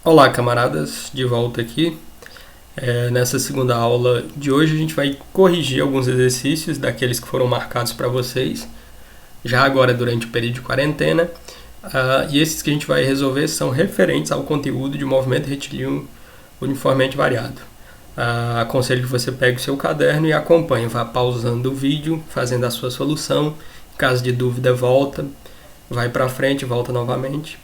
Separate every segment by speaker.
Speaker 1: Olá, camaradas, de volta aqui. Nessa segunda aula de hoje a gente vai corrigir alguns exercícios daqueles que foram marcados para vocês, já agora durante o período de quarentena. E esses que a gente vai resolver são referentes ao conteúdo de movimento retilíneo uniformemente variado. Aconselho que você pegue o seu caderno e acompanhe, vá pausando o vídeo, fazendo a sua solução. Em caso de dúvida, volta, vai para frente, volta novamente.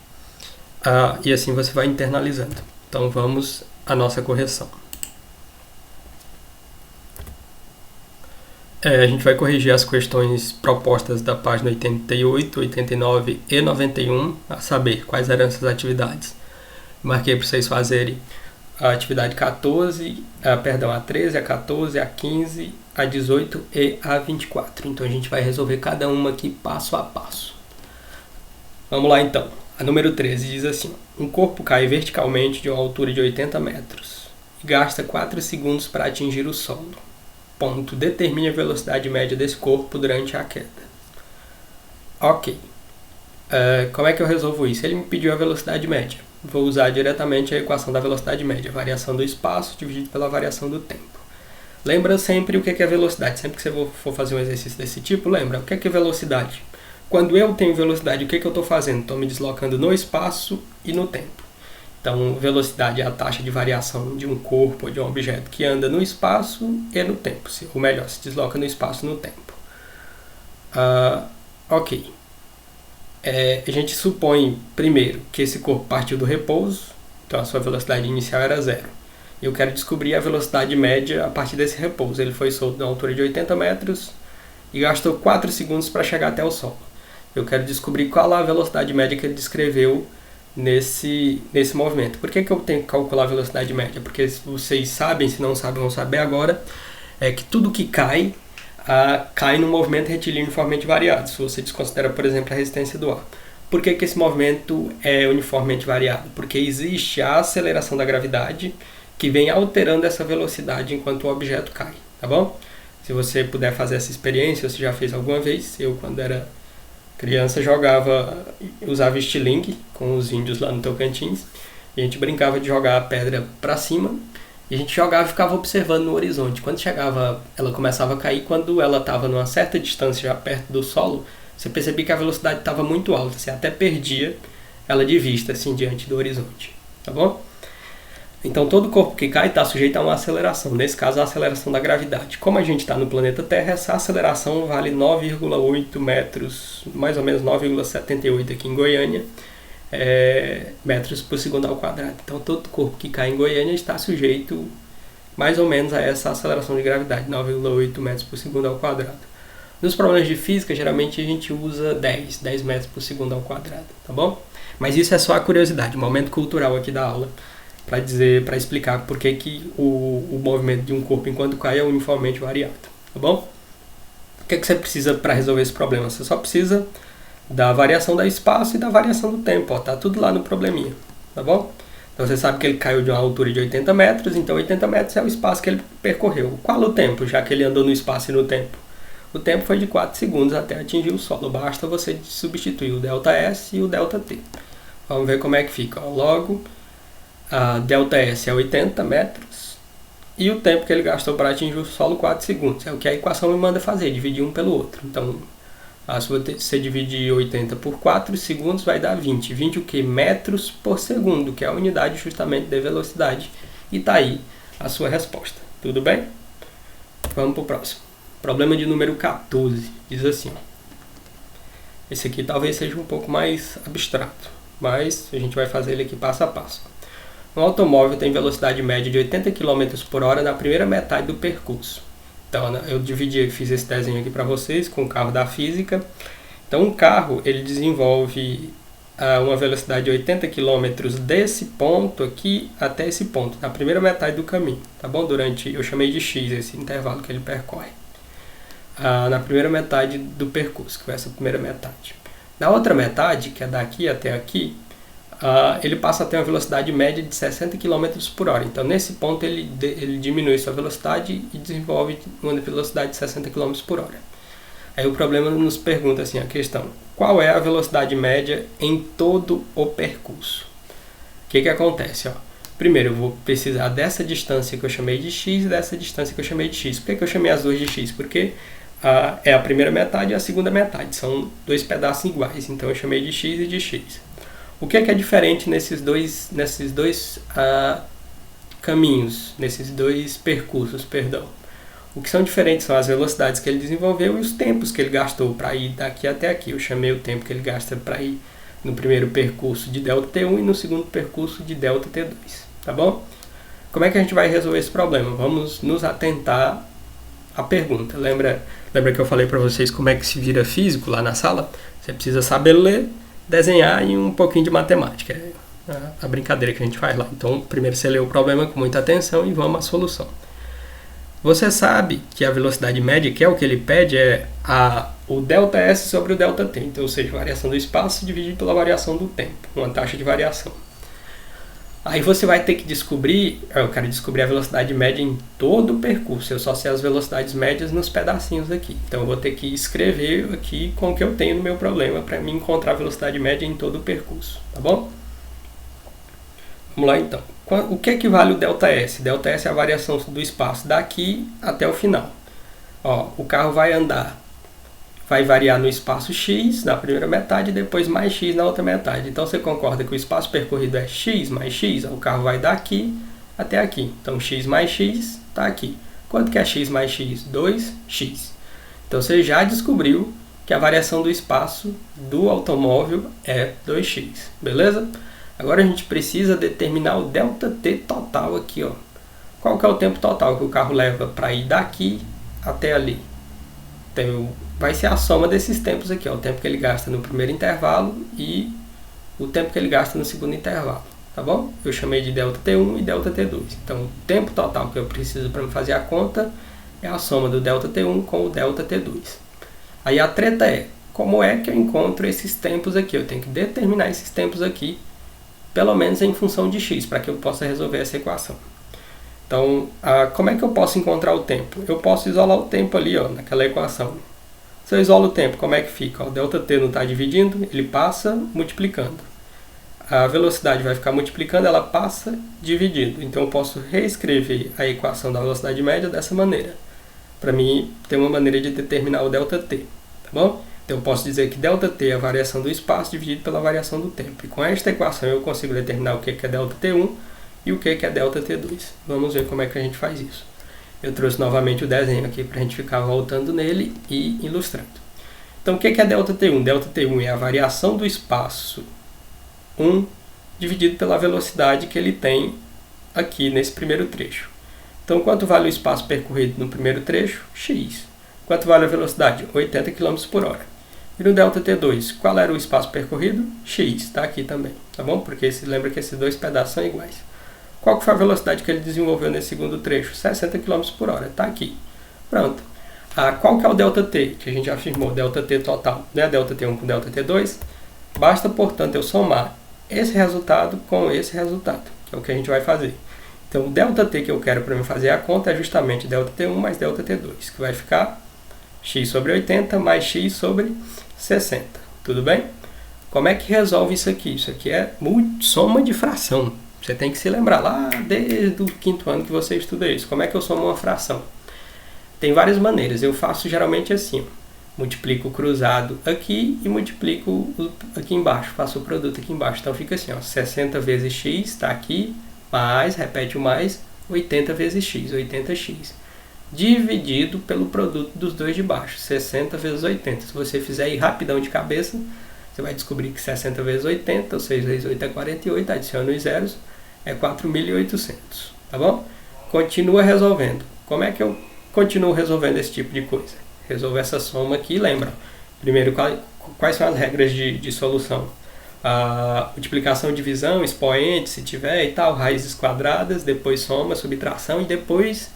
Speaker 1: E assim você vai internalizando. Então vamos à nossa correção. A gente vai corrigir as questões propostas da página 88, 89 e 91, a saber, quais eram essas atividades. Marquei para vocês fazerem a atividade 14, a 13, a 14, a 15, a 18 e a 24. Então a gente vai resolver cada uma aqui passo a passo. Vamos lá então. A número 13 diz assim: um corpo cai verticalmente de uma altura de 80 metros e gasta 4 segundos para atingir o solo. Ponto. Determine a velocidade média desse corpo durante a queda. Ok. Como é que eu resolvo isso? Ele me pediu a velocidade média. Vou usar diretamente a equação da velocidade média. Variação do espaço dividido pela variação do tempo. Lembra sempre o que é velocidade. Sempre que você for fazer um exercício desse tipo, lembra o que é velocidade. Quando eu tenho velocidade, o que eu estou fazendo? Estou me deslocando no espaço e no tempo. Então, velocidade é a taxa de variação de um corpo ou de um objeto que anda no espaço e no tempo. Ou melhor, se desloca no espaço e no tempo. Ok. A gente supõe, primeiro, que esse corpo partiu do repouso. Então, a sua velocidade inicial era zero. Eu quero descobrir a velocidade média a partir desse repouso. Ele foi solto na altura de 80 metros e gastou 4 segundos para chegar até o solo. Eu quero descobrir qual a velocidade média que ele descreveu nesse movimento. Por que eu tenho que calcular a velocidade média? Porque vocês sabem, se não sabem, vão saber agora, é que tudo que cai no movimento retilíneo uniformemente variado, se você desconsidera, por exemplo, a resistência do ar. Por que esse movimento é uniformemente variado? Porque existe a aceleração da gravidade que vem alterando essa velocidade enquanto o objeto cai, tá bom? Se você puder fazer essa experiência, você já fez alguma vez, eu quando era criança usava estilingue com os índios lá no Tocantins, e a gente brincava de jogar a pedra para cima, e a gente jogava e ficava observando no horizonte. Quando chegava, ela começava a cair, quando ela estava numa certa distância já perto do solo, você percebia que a velocidade estava muito alta, você até perdia ela de vista, assim, diante do horizonte, tá bom? Então todo corpo que cai está sujeito a uma aceleração, nesse caso a aceleração da gravidade. Como a gente está no planeta Terra, essa aceleração vale 9,8 metros, mais ou menos 9,78 aqui em Goiânia, metros por segundo ao quadrado. Então todo corpo que cai em Goiânia está sujeito mais ou menos a essa aceleração de gravidade, 9,8 metros por segundo ao quadrado. Nos problemas de física, geralmente a gente usa 10 metros por segundo ao quadrado, tá bom? Mas isso é só a curiosidade, um momento cultural aqui da aula, para explicar por que o movimento de um corpo enquanto cai é uniformemente variado, tá bom? O que você precisa para resolver esse problema? Você só precisa da variação do espaço e da variação do tempo, ó, tá tudo lá no probleminha, tá bom? Então você sabe que ele caiu de uma altura de 80 metros, então 80 metros é o espaço que ele percorreu. Qual o tempo, já que ele andou no espaço e no tempo? O tempo foi de 4 segundos até atingir o solo, basta você substituir o ΔS e o ΔT. Vamos ver como é que fica, ó. Logo, a ΔS é 80 metros e o tempo que ele gastou para atingir o solo, 4 segundos. É o que a equação me manda fazer, dividir um pelo outro. Então, se você dividir 80 por 4 segundos, vai dar 20. 20 o que? Metros por segundo, que é a unidade justamente de velocidade. E tá aí a sua resposta. Tudo bem? Vamos para o próximo. Problema de número 14. Diz assim, ó. Esse aqui talvez seja um pouco mais abstrato, mas a gente vai fazer ele aqui passo a passo. Um automóvel tem velocidade média de 80 km por hora na primeira metade do percurso. Então, eu fiz esse desenho aqui para vocês com o carro da física. Então, um carro, ele desenvolve uma velocidade de 80 km desse ponto aqui até esse ponto, na primeira metade do caminho, tá bom? Eu chamei de X esse intervalo que ele percorre. Na primeira metade do percurso, que foi essa primeira metade. Na outra metade, que é daqui até aqui, ele passa a ter uma velocidade média de 60 km por hora. Então, nesse ponto, ele diminui sua velocidade e desenvolve uma velocidade de 60 km por hora. Aí o problema nos pergunta assim, a questão: qual é a velocidade média em todo o percurso? que acontece? Ó? Primeiro, eu vou precisar dessa distância que eu chamei de x e dessa distância que eu chamei de x. Por que eu chamei as duas de x? Porque é a primeira metade e a segunda metade. São dois pedaços iguais. Então, eu chamei de x e de x. O que é diferente nesses dois caminhos, nesses dois percursos, perdão? O que são diferentes são as velocidades que ele desenvolveu e os tempos que ele gastou para ir daqui até aqui. Eu chamei o tempo que ele gasta para ir no primeiro percurso de ΔT1 e no segundo percurso de ΔT2, tá bom? Como é que a gente vai resolver esse problema? Vamos nos atentar à pergunta. Lembra que eu falei para vocês como é que se vira físico lá na sala? Você precisa saber ler, desenhar e um pouquinho de matemática. É a brincadeira que a gente faz lá. Então, primeiro você lê o problema com muita atenção e vamos à solução. Você sabe que a velocidade média, que é o que ele pede, é o ΔS sobre o ΔT. Então, ou seja, variação do espaço dividido pela variação do tempo. Uma taxa de variação. Aí você vai ter que descobrir, eu quero descobrir a velocidade média em todo o percurso. Eu só sei as velocidades médias nos pedacinhos aqui. Então eu vou ter que escrever aqui com o que eu tenho no meu problema para me encontrar a velocidade média em todo o percurso, tá bom? Vamos lá então. O que equivale o ΔS? ΔS é a variação do espaço daqui até o final. Ó, o carro vai andar, vai variar no espaço x na primeira metade e depois mais x na outra metade. Então você concorda que o espaço percorrido é x mais x? O carro vai daqui até aqui. Então x mais x está aqui. Quanto que é x mais x? 2x. Então você já descobriu que a variação do espaço do automóvel é 2x. Beleza? Agora a gente precisa determinar o ΔT total aqui. Ó. Qual que é o tempo total que o carro leva para ir daqui até ali? Então, vai ser a soma desses tempos aqui, ó, o tempo que ele gasta no primeiro intervalo e o tempo que ele gasta no segundo intervalo, tá bom? Eu chamei de ΔT1 e ΔT2. Então, o tempo total que eu preciso para fazer a conta é a soma do ΔT1 com o ΔT2. Aí a treta é, como é que eu encontro esses tempos aqui? Eu tenho que determinar esses tempos aqui, pelo menos em função de x, para que eu possa resolver essa equação. Então, como é que eu posso encontrar o tempo? Eu posso isolar o tempo ali, ó, naquela equação. Se eu isolo o tempo, como é que fica? O ΔT não está dividindo, ele passa multiplicando. A velocidade vai ficar multiplicando, ela passa dividindo. Então, eu posso reescrever a equação da velocidade média dessa maneira. Para mim, ter uma maneira de determinar o ΔT, tá bom? Então, eu posso dizer que ΔT é a variação do espaço dividido pela variação do tempo. E com esta equação, eu consigo determinar o que é ΔT1 e o que é ΔT2. Vamos ver como é que a gente faz isso. Eu trouxe novamente o desenho aqui para a gente ficar voltando nele e ilustrando. Então, o que é ΔT1? ΔT1 é a variação do espaço 1 dividido pela velocidade que ele tem aqui nesse primeiro trecho. Então, quanto vale o espaço percorrido no primeiro trecho? X. Quanto vale a velocidade? 80 km por hora. E no ΔT2, qual era o espaço percorrido? X, está aqui também, tá bom? Porque lembra que esses dois pedaços são iguais. Qual que foi a velocidade que ele desenvolveu nesse segundo trecho? 60 km por hora, está aqui. Pronto. Qual que é o ΔT, que a gente já afirmou? ΔT total, né? ΔT1 com ΔT2. Basta, portanto, eu somar esse resultado com esse resultado, que é o que a gente vai fazer. Então, o ΔT que eu quero para me fazer a conta é justamente ΔT1 mais ΔT2, que vai ficar x sobre 80 mais x sobre 60. Tudo bem? Como é que resolve isso aqui? Isso aqui é soma de fração. Você tem que se lembrar lá desde o quinto ano que você estuda isso. Como é que eu somo uma fração? Tem várias maneiras. Eu faço geralmente assim. Multiplico o cruzado aqui e multiplico aqui embaixo. Faço o produto aqui embaixo. Então fica assim, ó, 60 vezes x está aqui, mais, repete o mais, 80 vezes x, 80x. Dividido pelo produto dos dois de baixo, 60 vezes 80. Se você fizer aí rapidão de cabeça, você vai descobrir que 60 vezes 80, ou 6 vezes 8 é 48, adiciona os zeros, é 4.800, tá bom? Continua resolvendo. Como é que eu continuo resolvendo esse tipo de coisa? Resolver essa soma aqui, lembra? Primeiro, quais são as regras de solução? Multiplicação, divisão, expoente, se tiver e tal, raízes quadradas, depois soma, subtração e depois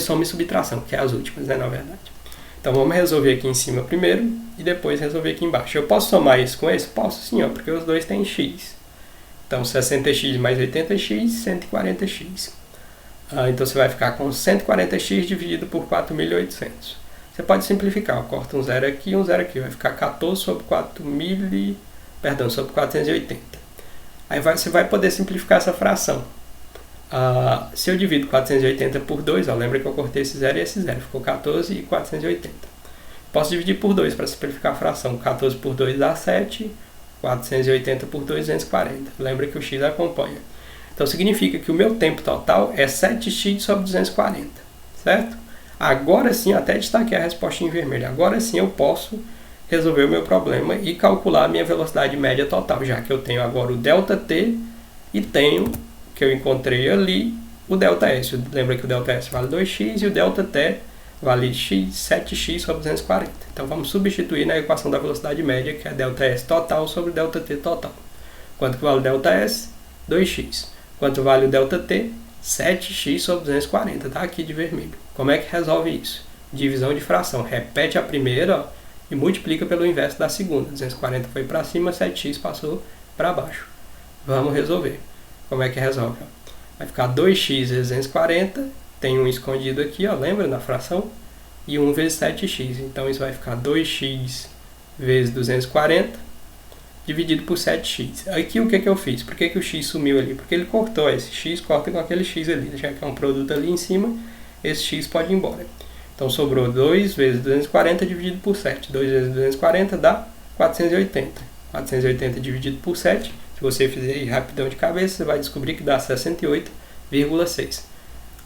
Speaker 1: soma e subtração, que é as últimas, né, na verdade. Então, vamos resolver aqui em cima primeiro e depois resolver aqui embaixo. Eu posso somar isso com esse? Posso sim, ó, porque os dois têm x. Então, 60x mais 80x, 140x. Então, você vai ficar com 140x dividido por 4.800. Você pode simplificar, ó, corta um zero aqui e um zero aqui. Vai ficar 14 sobre 4.000 sobre 480. Aí você vai poder simplificar essa fração. Se eu divido 480 por 2, lembra que eu cortei esse 0 e esse 0, ficou 14 e 480. Posso dividir por 2 para simplificar a fração. 14 por 2 dá 7, 480 por 2, 240. Lembra que o x acompanha. Então significa que o meu tempo total é 7x sobre 240, certo? Agora sim, até destaquei a resposta em vermelho, agora sim eu posso resolver o meu problema e calcular a minha velocidade média total, já que eu tenho agora o ΔT e tenho, que eu encontrei ali, o ΔS. Lembra que o ΔS vale 2x e o ΔT vale 7x sobre 240. Então vamos substituir na equação da velocidade média, que é ΔS total sobre ΔT total. Quanto que vale o ΔS? 2x. Quanto vale o ΔT? 7x sobre 240, tá aqui de vermelho. Como é que resolve isso? Divisão de fração. Repete a primeira, e multiplica pelo inverso da segunda. 240 foi para cima, 7x passou para baixo. Vamos resolver. Como é que resolve? Vai ficar 2x vezes 240, tem um escondido aqui, lembra na fração? E 1 vezes 7x. Então isso vai ficar 2x vezes 240 dividido por 7x. Aqui o que eu fiz? Por que o x sumiu ali? Porque ele cortou esse x, corta com aquele x ali. Já que é um produto ali em cima, esse x pode ir embora. Então sobrou 2 vezes 240 dividido por 7. 2 vezes 240 dá 480. 480 dividido por 7, se você fizer aí rapidão de cabeça, você vai descobrir que dá 68,6.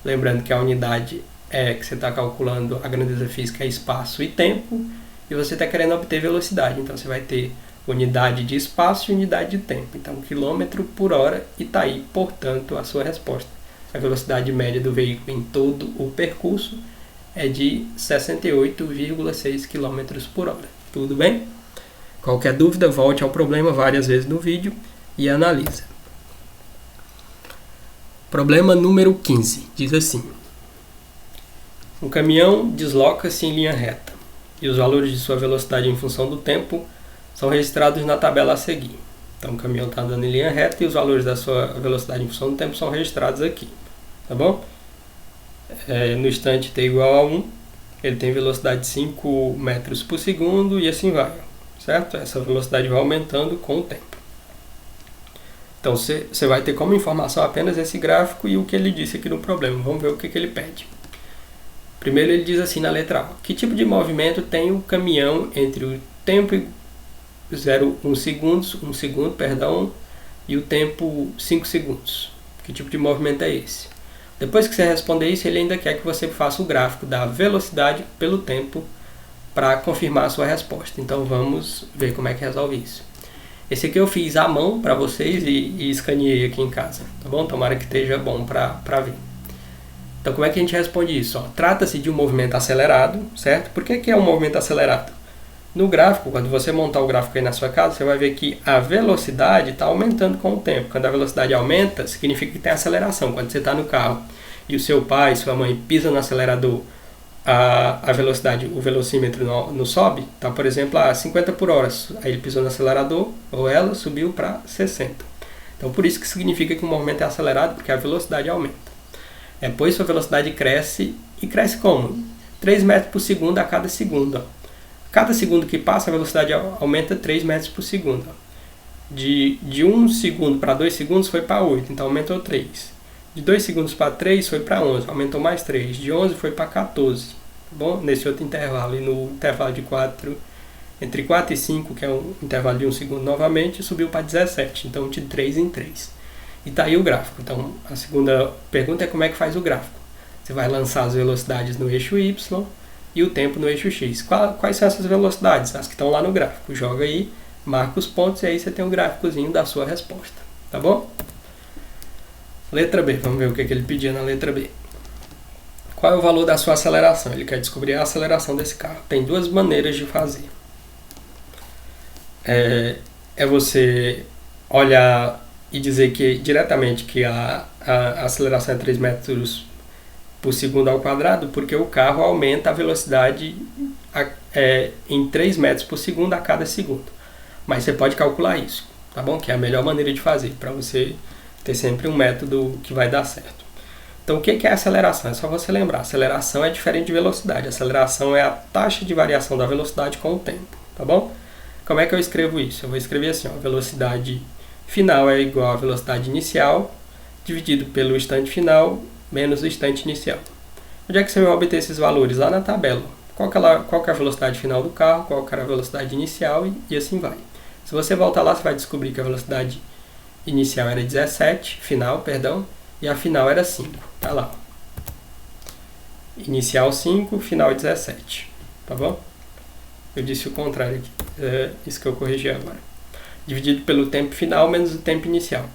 Speaker 1: Lembrando que a unidade que você está calculando, a grandeza física é espaço e tempo, e você está querendo obter velocidade. Então você vai ter unidade de espaço e unidade de tempo. Então, quilômetro por hora, e está aí, portanto, a sua resposta. A velocidade média do veículo em todo o percurso é de 68,6 km por hora. Tudo bem? Qualquer dúvida, volte ao problema várias vezes no vídeo e analisa. Problema número 15. Diz assim: um caminhão desloca-se em linha reta e os valores de sua velocidade em função do tempo são registrados na tabela a seguir. Então o caminhão está andando em linha reta e os valores da sua velocidade em função do tempo são registrados aqui. Tá bom? No instante t igual a 1, ele tem velocidade de 5 metros por segundo e assim vai. Certo? Essa velocidade vai aumentando com o tempo. Então você vai ter como informação apenas esse gráfico e o que ele disse aqui no problema. Vamos ver o que ele pede. Primeiro ele diz assim na letra A: que tipo de movimento tem o caminhão entre o tempo 1 segundo, e o tempo 5 segundos? Que tipo de movimento é esse? Depois que você responder isso, ele ainda quer que você faça o gráfico da velocidade pelo tempo para confirmar a sua resposta. Então vamos ver como é que resolve isso. Esse aqui eu fiz à mão para vocês e escaneei aqui em casa, tá bom? Tomara que esteja bom para ver. Então como é que a gente responde isso? Trata-se de um movimento acelerado, certo? Por que é um movimento acelerado? No gráfico, quando você montar o gráfico aí na sua casa, você vai ver que a velocidade está aumentando com o tempo. Quando a velocidade aumenta, significa que tem aceleração. Quando você está no carro e o seu pai, sua mãe pisa no acelerador, a velocidade, o velocímetro não sobe, tá, por exemplo, a 50 por hora. Aí ele pisou no acelerador, ou ela subiu para 60. Então por isso que significa que o movimento é acelerado, porque a velocidade aumenta. Depois sua velocidade cresce, e cresce como? 3 metros por segundo a cada segundo. Cada segundo que passa, a velocidade aumenta 3 metros por segundo. De 1 segundo para 2 segundos foi para 8, então aumentou 3. De 2 segundos para 3 foi para 11, aumentou mais 3. De 11 foi para 14. Tá bom? Nesse outro intervalo, e no intervalo de 4, entre 4 e 5, que é um intervalo de 1 segundo novamente, subiu para 17. Então de 3 em 3. E está aí o gráfico. Então a segunda pergunta é como é que faz o gráfico. Você vai lançar as velocidades no eixo Y e o tempo no eixo X. Quais são essas velocidades? As que estão lá no gráfico. Joga aí, marca os pontos e aí você tem um gráficozinho da sua resposta. Tá bom? Letra B. Vamos ver o que ele pedia na letra B. Qual é o valor da sua aceleração? Ele quer descobrir a aceleração desse carro. Tem duas maneiras de fazer. É você olhar e dizer que diretamente que a aceleração é 3 metros por segundo ao quadrado, porque o carro aumenta a velocidade em 3 metros por segundo a cada segundo. Mas você pode calcular isso, tá bom? Que é a melhor maneira de fazer, para você ter sempre um método que vai dar certo. Então o que é aceleração? É só você lembrar, aceleração é diferente de velocidade. Aceleração é a taxa de variação da velocidade com o tempo, tá bom? Como é que eu escrevo isso? Eu vou escrever assim, ó, velocidade final é igual à velocidade inicial, dividido pelo instante final, menos o instante inicial. Onde é que você vai obter esses valores? Lá na tabela. Qual que é a velocidade final do carro, qual que era a velocidade inicial e assim vai. Se você voltar lá, você vai descobrir que a velocidade inicial era 17, final, perdão, e a final era 5. Tá lá. Inicial 5, final 17. Tá bom? Eu disse o contrário aqui. É isso que eu corrigi agora. Dividido pelo tempo final menos o tempo inicial.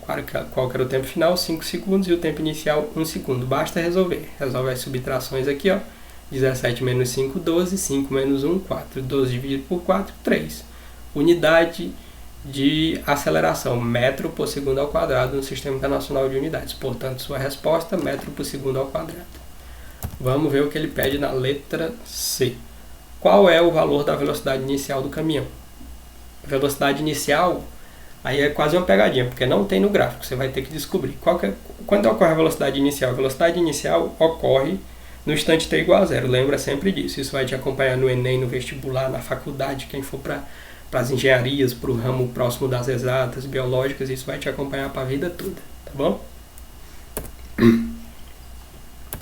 Speaker 1: Qual que era o tempo final? 5 segundos e o tempo inicial 1 segundo. Basta resolver. Resolve as subtrações aqui, ó. 17 menos 5, 12. 5 menos 1, 4. 12 dividido por 4, 3. Unidade de aceleração, metro por segundo ao quadrado no Sistema Internacional de Unidades. Portanto, sua resposta, metro por segundo ao quadrado. Vamos ver o que ele pede na letra C. Qual é o valor da velocidade inicial do caminhão? Velocidade inicial, aí é quase uma pegadinha, porque não tem no gráfico, você vai ter que descobrir. Quando ocorre a velocidade inicial? A velocidade inicial ocorre no instante t igual a zero, lembra sempre disso. Isso vai te acompanhar no Enem, no vestibular, na faculdade, quem for para as engenharias, para o ramo próximo das exatas, biológicas, isso vai te acompanhar para a vida toda, tá bom?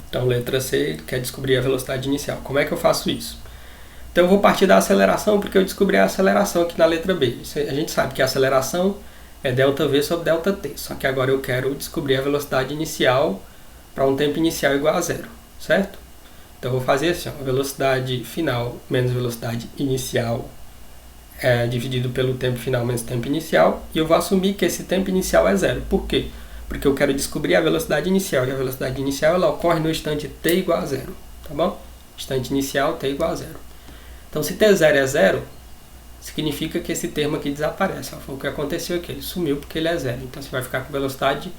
Speaker 1: Então, letra C, quer descobrir a velocidade inicial. Como é que eu faço isso? Então eu vou partir da aceleração, porque eu descobri a aceleração aqui na letra B. A gente sabe que a aceleração é ΔV sobre ΔT, só que agora eu quero descobrir a velocidade inicial para um tempo inicial igual a zero, certo? Então eu vou fazer assim, ó, velocidade final menos velocidade inicial dividido pelo tempo final menos tempo inicial, e eu vou assumir que esse tempo inicial é zero. Por quê? Porque eu quero descobrir a velocidade inicial, e a velocidade inicial ela ocorre no instante t igual a zero, tá bom? Instante inicial t igual a zero. Então, se T0 é zero, significa que esse termo aqui desaparece. Foi o que aconteceu aqui, ele sumiu porque ele é zero. Então, você vai ficar com velocidade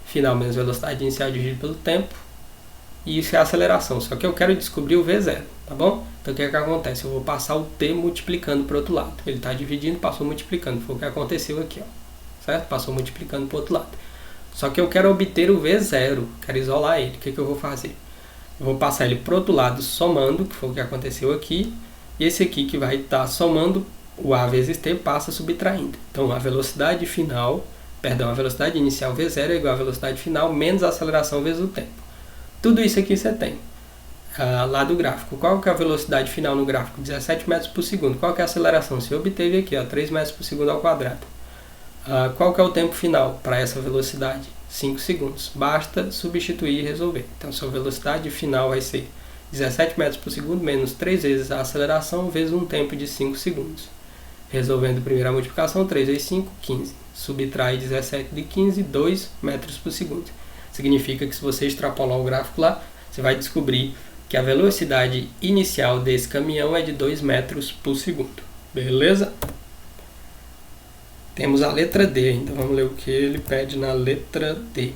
Speaker 1: final menos velocidade inicial dividido pelo tempo. E isso é a aceleração. Só que eu quero descobrir o V0, tá bom? Então, o que acontece? Eu vou passar o T multiplicando para o outro lado. Ele está dividindo, passou multiplicando. Foi o que aconteceu aqui, ó. Certo? Passou multiplicando para o outro lado. Só que eu quero obter o V0. Quero isolar ele. O que eu vou fazer? Eu vou passar ele para o outro lado somando, que foi o que aconteceu aqui. E esse aqui que vai estar somando, o A vezes T passa subtraindo. Então, a velocidade inicial V0 é igual à velocidade final menos a aceleração vezes o tempo. Tudo isso aqui você tem lá do gráfico. Qual que é a velocidade final no gráfico? 17 metros por segundo. Qual que é a aceleração? Você obteve aqui, ó, 3 metros por segundo ao quadrado. Qual que é o tempo final para essa velocidade? 5 segundos. Basta substituir e resolver. Então, sua velocidade final vai ser 17 metros por segundo menos 3 vezes a aceleração vezes um tempo de 5 segundos. Resolvendo a primeira multiplicação, 3 vezes 5, 15. Subtrai 17 de 15, 2 metros por segundo. Significa que se você extrapolar o gráfico lá, você vai descobrir que a velocidade inicial desse caminhão é de 2 metros por segundo. Beleza? Temos a letra D ainda. Vamos ler o que ele pede na letra D.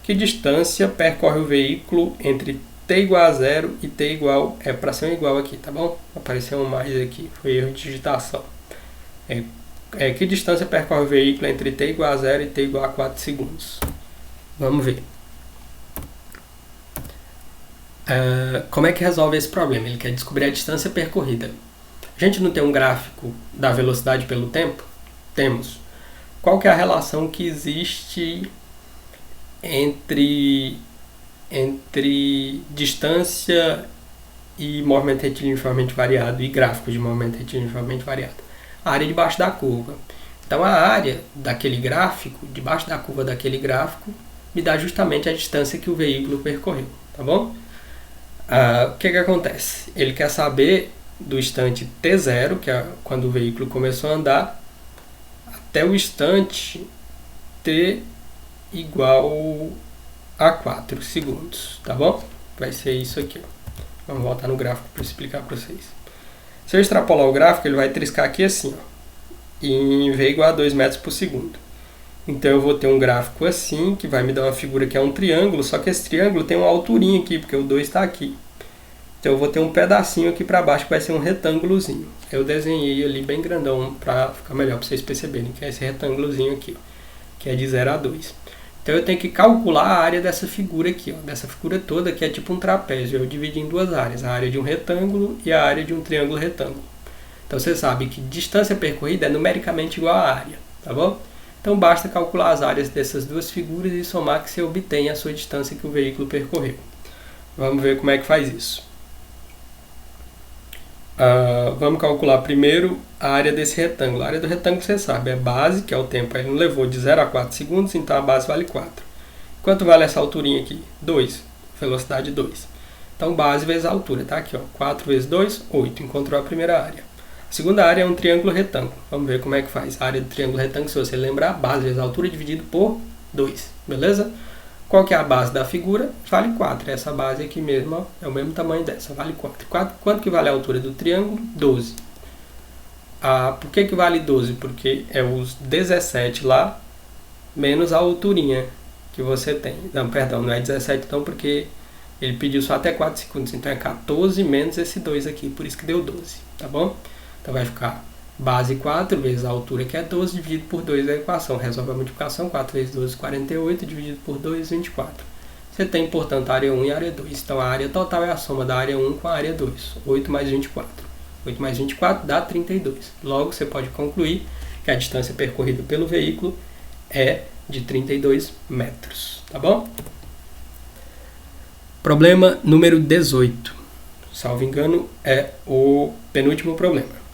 Speaker 1: Que distância percorre o veículo entre t igual a zero e t igual, para ser um igual aqui, tá bom? Apareceu um mais aqui, foi erro de digitação. Que distância percorre o veículo entre t igual a zero e t igual a 4 segundos? Vamos ver. Como é que resolve esse problema? Ele quer descobrir a distância percorrida. A gente não tem um gráfico da velocidade pelo tempo? Temos. Qual que é a relação que existe entre distância e movimento retilíneo uniformemente variado e gráfico de movimento retilíneo uniformemente variado? A área debaixo da curva. Então, a área daquele gráfico, debaixo da curva daquele gráfico, me dá justamente a distância que o veículo percorreu, tá bom? O que acontece? Ele quer saber do instante T0, que é quando o veículo começou a andar, até o instante T igual a 4 segundos, tá bom? Vai ser isso aqui, ó. Vamos voltar no gráfico para explicar para vocês. Se eu extrapolar o gráfico, ele vai triscar aqui assim, ó, em V igual a 2 metros por segundo. Então eu vou ter um gráfico assim, que vai me dar uma figura que é um triângulo, só que esse triângulo tem uma alturinha aqui, porque o 2 está aqui. Então eu vou ter um pedacinho aqui para baixo que vai ser um retângulozinho. Eu desenhei ali bem grandão para ficar melhor para vocês perceberem, que é esse retângulozinho aqui, ó, que é de 0 a 2. Então eu tenho que calcular a área dessa figura aqui, ó, dessa figura toda, que é tipo um trapézio. Eu dividi em duas áreas, a área de um retângulo e a área de um triângulo retângulo. Então você sabe que distância percorrida é numericamente igual à área, tá bom? Então basta calcular as áreas dessas duas figuras e somar que você obtém a sua distância que o veículo percorreu. Vamos ver como é que faz isso. Vamos calcular primeiro a área desse retângulo. A área do retângulo você sabe, é base, que é o tempo. Ele não levou de 0 a 4 segundos, então a base vale 4. Quanto vale essa alturinha aqui? 2. Velocidade 2. Então base vezes a altura, tá aqui, ó. 4 vezes 2, 8. Encontrou a primeira área. A segunda área é um triângulo retângulo. Vamos ver como é que faz. A área do triângulo retângulo, se você lembrar, base vezes a altura dividido por 2. Beleza? Qual que é a base da figura? Vale 4. Essa base aqui mesmo, ó, é o mesmo tamanho dessa, vale 4. Quanto que vale a altura do triângulo? 12. Por que vale 12? Porque é os 17 lá, menos a alturinha que você tem. Não, perdão, não é 17 então, porque ele pediu só até 4 segundos. Então é 14 menos esse 2 aqui, por isso que deu 12, tá bom? Então vai ficar base 4 vezes a altura, que é 12, dividido por 2 é a equação. Resolve a multiplicação, 4 vezes 12, 48, dividido por 2, 24. Você tem, portanto, a área 1 e a área 2. Então a área total é a soma da área 1 com a área 2. 8 mais 24. 8 mais 24 dá 32. Logo, você pode concluir que a distância percorrida pelo veículo é de 32 metros. Tá bom? Problema número 18. Salvo engano, é o penúltimo problema.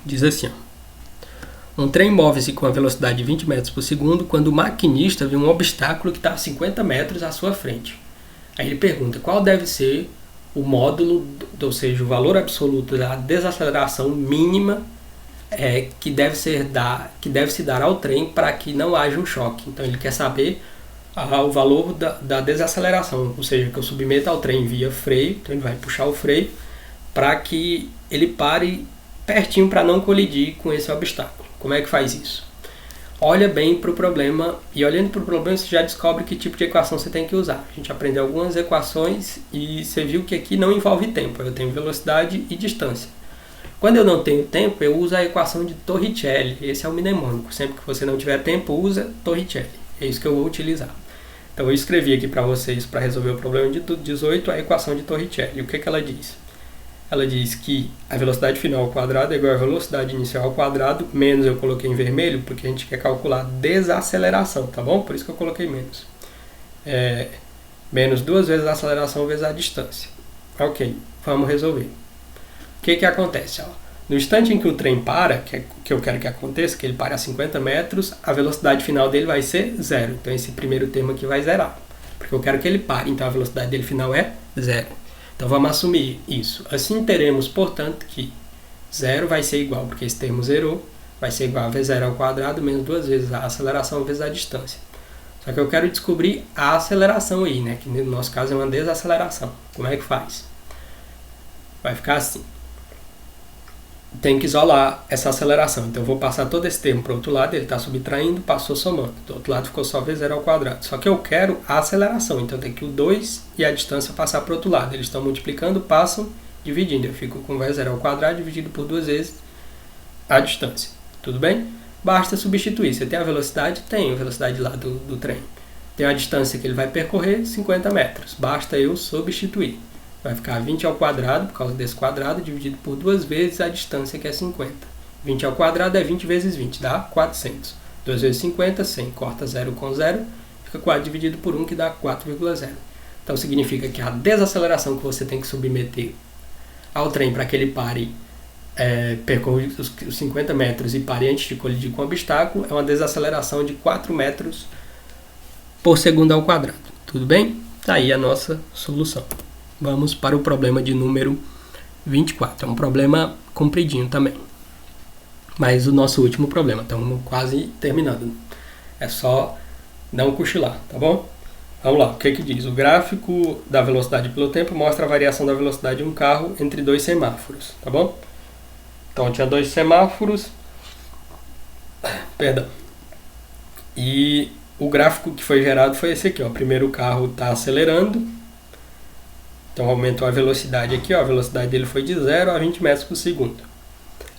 Speaker 1: Diz assim, ó. Um trem move-se com a velocidade de 20 metros por segundo quando o maquinista vê um obstáculo que está a 50 metros à sua frente. Aí ele pergunta qual deve ser o módulo, ou seja, o valor absoluto da desaceleração mínima que deve se dar ao trem para que não haja um choque. Então ele quer saber o valor da desaceleração, ou seja, que eu submeta ao trem via freio, então ele vai puxar o freio para que ele pare pertinho para não colidir com esse obstáculo. Como é que faz isso? Olha bem para o problema e olhando para o problema você já descobre que tipo de equação você tem que usar. A gente aprendeu algumas equações e você viu que aqui não envolve tempo, eu tenho velocidade e distância. Quando eu não tenho tempo, eu uso a equação de Torricelli, esse é o mnemônico. Sempre que você não tiver tempo, usa Torricelli. É isso que eu vou utilizar. Então eu escrevi aqui para vocês, para resolver o problema de 18, a equação de Torricelli. O que ela diz? Ela diz que a velocidade final ao quadrado é igual à velocidade inicial ao quadrado, menos eu coloquei em vermelho, porque a gente quer calcular desaceleração, tá bom? Por isso que eu coloquei menos. Menos 2 vezes a aceleração vezes a distância. Ok, vamos resolver. O que acontece? Ó? No instante em que o trem para, que eu quero que aconteça, que ele pare a 50 metros, a velocidade final dele vai ser 0. Então esse primeiro termo aqui vai zerar, porque eu quero que ele pare, então a velocidade dele final é 0. Então vamos assumir isso. Assim teremos, portanto, que 0 vai ser igual, porque esse termo zerou, vai ser igual a v0 ao quadrado menos 2 vezes a aceleração vezes a distância. Só que eu quero descobrir a aceleração aí, né? Que no nosso caso é uma desaceleração. Como é que faz? Vai ficar assim. Tem que isolar essa aceleração. Então eu vou passar todo esse termo para o outro lado, ele está subtraindo, passou somando. Do outro lado ficou só v0 ao quadrado. Só que eu quero a aceleração, então tem que o 2 e a distância passar para o outro lado. Eles estão multiplicando, passam, dividindo. Eu fico com v0 ao quadrado dividido por 2 vezes a distância. Tudo bem? Basta substituir. Você tem a velocidade? Tem a velocidade lá do trem. Tem a distância que ele vai percorrer, 50 metros. Basta eu substituir. Vai ficar 20 ao quadrado, por causa desse quadrado, dividido por 2 vezes a distância, que é 50. 20 ao quadrado é 20 vezes 20, dá 400. 2 vezes 50, 100. Corta 0 com 0, fica 4 dividido por 1, que dá 4,0. Então significa que a desaceleração que você tem que submeter ao trem para que ele pare, percorra os 50 metros e pare antes de colidir com o obstáculo, é uma desaceleração de 4 metros por segundo ao quadrado. Tudo bem? Está aí a nossa solução. Vamos para o problema de número 24. É um problema compridinho também. Mas o nosso último problema. Estamos quase terminando. É só não cochilar, tá bom? Vamos lá. O que diz? O gráfico da velocidade pelo tempo mostra a variação da velocidade de um carro entre 2 semáforos, tá bom? Então, tinha 2 semáforos. Perdão. E o gráfico que foi gerado foi esse aqui, ó. Primeiro o carro está acelerando. Então aumentou a velocidade aqui, ó, a velocidade dele foi de 0 a 20 metros por segundo.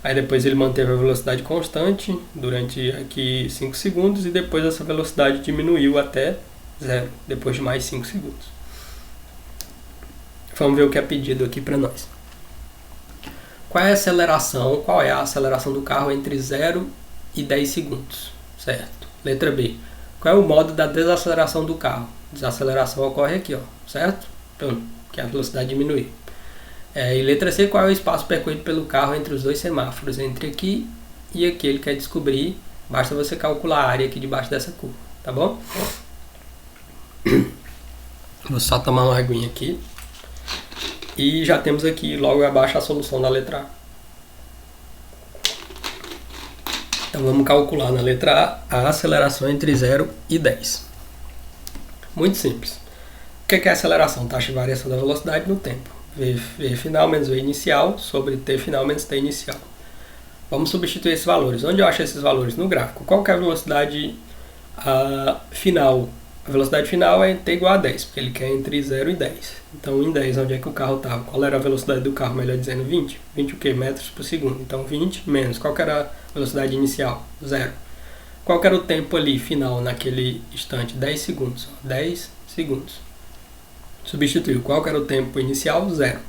Speaker 1: Aí depois ele manteve a velocidade constante durante aqui 5 segundos e depois essa velocidade diminuiu até 0, depois de mais 5 segundos. Vamos ver o que é pedido aqui para nós. Qual é a aceleração do carro entre 0 e 10 segundos? Certo. Letra B. Qual é o modo da desaceleração do carro? Desaceleração ocorre aqui, ó, certo? Então, que a velocidade diminui. E letra C. Qual é o espaço percorrido pelo carro entre os dois semáforos? Entre aqui e aqui. Ele quer descobrir. Basta você calcular a área aqui debaixo dessa curva, tá bom? Vou só tomar uma aguinha aqui. E já temos aqui logo abaixo a solução da letra A. Então vamos calcular na letra A aceleração entre 0 e 10. Muito simples. O que é a aceleração? Taxa de variação da velocidade no tempo. V final menos V inicial sobre T final menos T inicial. Vamos substituir esses valores. Onde eu acho esses valores? No gráfico. Qual que é a velocidade final? A velocidade final é T igual a 10, porque ele quer entre 0 e 10. Então, em 10, onde é que o carro estava? Qual era a velocidade do carro? Melhor dizendo, 20. 20 o quê? Metros por segundo. Então, 20 menos. Qual que era a velocidade inicial? 0. Qual que era o tempo ali, final, naquele instante? 10 segundos. 10 segundos. Substituiu. Qual que era o tempo inicial? 0.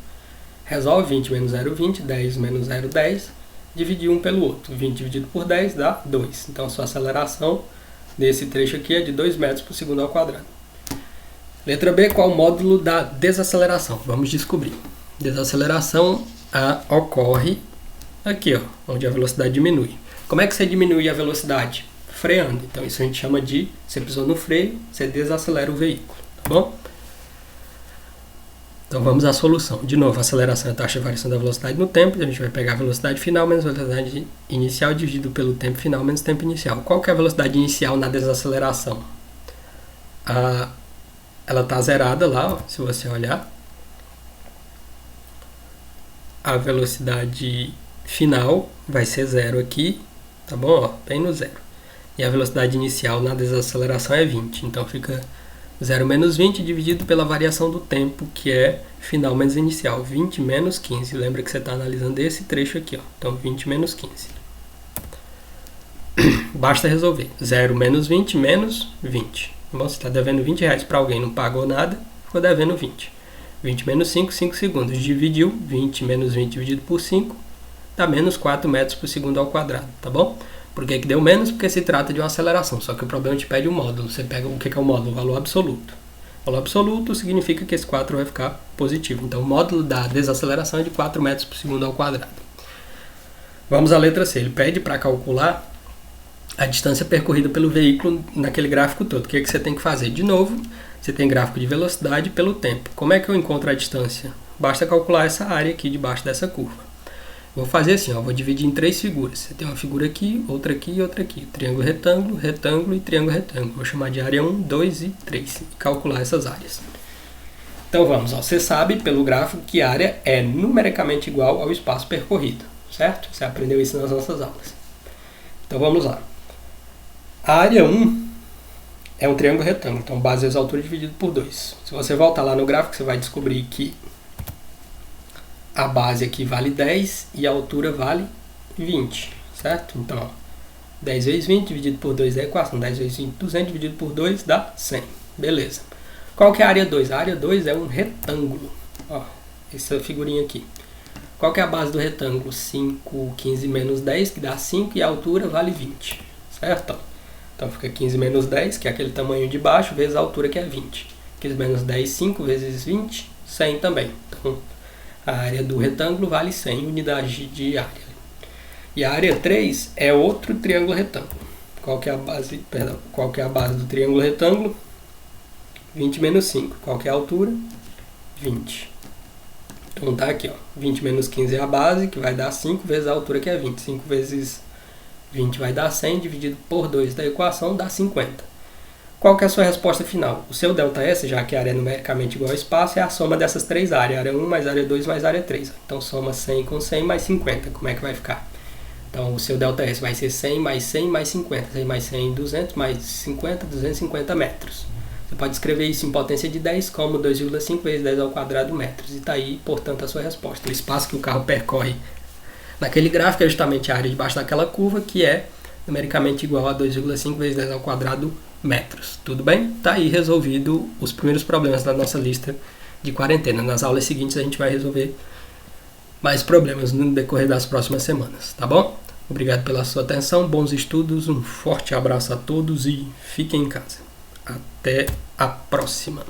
Speaker 1: Resolve 20 menos 0, 20. 10 menos 0, 10. Dividir um pelo outro. 20 dividido por 10 dá 2. Então, a sua aceleração desse trecho aqui é de 2 metros por segundo ao quadrado. Letra B, qual o módulo da desaceleração? Vamos descobrir. Desaceleração ocorre aqui, ó, onde a velocidade diminui. Como é que você diminui a velocidade? Freando. Então isso a gente chama de, você pisou no freio, você desacelera o veículo, tá bom? Então vamos à solução. De novo, a aceleração é a taxa de variação da velocidade no tempo. A gente vai pegar a velocidade final menos a velocidade inicial dividido pelo tempo final menos tempo inicial. Qual que é a velocidade inicial na desaceleração? Ela está zerada lá, ó, se você olhar. A velocidade final vai ser 0 aqui, tá bom? Ó, bem no 0. E a velocidade inicial na desaceleração é 20. Então fica 0 menos 20 dividido pela variação do tempo, que é final menos inicial. 20 menos 15. Lembra que você está analisando esse trecho aqui, ó. Então 20 menos 15. Basta resolver. 0 menos 20 menos 20. Bom, você está devendo R$20 para alguém, não pagou nada, ficou devendo 20. 20 menos 5, 5 segundos. Dividiu, 20 menos 20 dividido por 5, dá menos 4 metros por segundo ao quadrado, tá bom? Por que deu menos? Porque se trata de uma aceleração, só que o problema te pede o módulo. Você pega o que é o módulo? O valor absoluto. O valor absoluto significa que esse 4 vai ficar positivo. Então o módulo da desaceleração é de 4 metros por segundo ao quadrado. Vamos à letra C. Ele pede para calcular a distância percorrida pelo veículo naquele gráfico todo. O que você tem que fazer? De novo, você tem gráfico de velocidade pelo tempo. Como é que eu encontro a distância? Basta calcular essa área aqui debaixo dessa curva. Vou fazer assim, ó, vou dividir em 3 figuras. Você tem uma figura aqui e outra aqui. Triângulo, retângulo, retângulo e triângulo, retângulo. Vou chamar de área 1, 2 e 3 e calcular essas áreas. Então vamos, ó, você sabe pelo gráfico que a área é numericamente igual ao espaço percorrido, certo? Você aprendeu isso nas nossas aulas. Então vamos lá. A área 1 é um triângulo retângulo, então base vezes altura dividido por 2. Se você voltar lá no gráfico, você vai descobrir que a base aqui vale 10 e a altura vale 20, certo? Então, ó, 10 vezes 20 dividido por 2 é a equação. 10 vezes 20, 200 dividido por 2 dá 100. Beleza. Qual que é a área 2? A área 2 é um retângulo. Ó, essa figurinha aqui. Qual que é a base do retângulo? 5, 15 menos 10, que dá 5, e a altura vale 20, certo? Então fica 15 menos 10, que é aquele tamanho de baixo, vezes a altura, que é 20. 15 menos 10, 5 vezes 20, 100 também. Então, a área do retângulo vale 100 unidades de área. E a área 3 é outro triângulo retângulo. Qual que é a base, qual que é a base do triângulo retângulo? 20 menos 5. Qual que é a altura? 20. Então tá aqui, ó. 20 menos 15 é a base, que vai dar 5 vezes a altura, que é 20. 5 vezes 20 vai dar 100, dividido por 2 da equação, dá 50. Qual que é a sua resposta final? O seu ΔS, já que a área é numericamente igual ao espaço, é a soma dessas três áreas. Área 1 mais área 2 mais área 3. Então soma 100 com 100 mais 50. Como é que vai ficar? Então o seu ΔS vai ser 100 mais 100 mais 50. 100 mais 100, 200 mais 50, 250 metros. Você pode escrever isso em potência de 10 como 2,5 vezes 10 ao quadrado metros. E está aí, portanto, a sua resposta. O espaço que o carro percorre naquele gráfico é justamente a área debaixo daquela curva, que é numericamente igual a 2,5 vezes 10 ao quadrado metros. Tudo bem? Tá aí resolvido os primeiros problemas da nossa lista de quarentena. Nas aulas seguintes a gente vai resolver mais problemas no decorrer das próximas semanas, tá bom? Obrigado pela sua atenção, bons estudos, um forte abraço a todos e fiquem em casa. Até a próxima!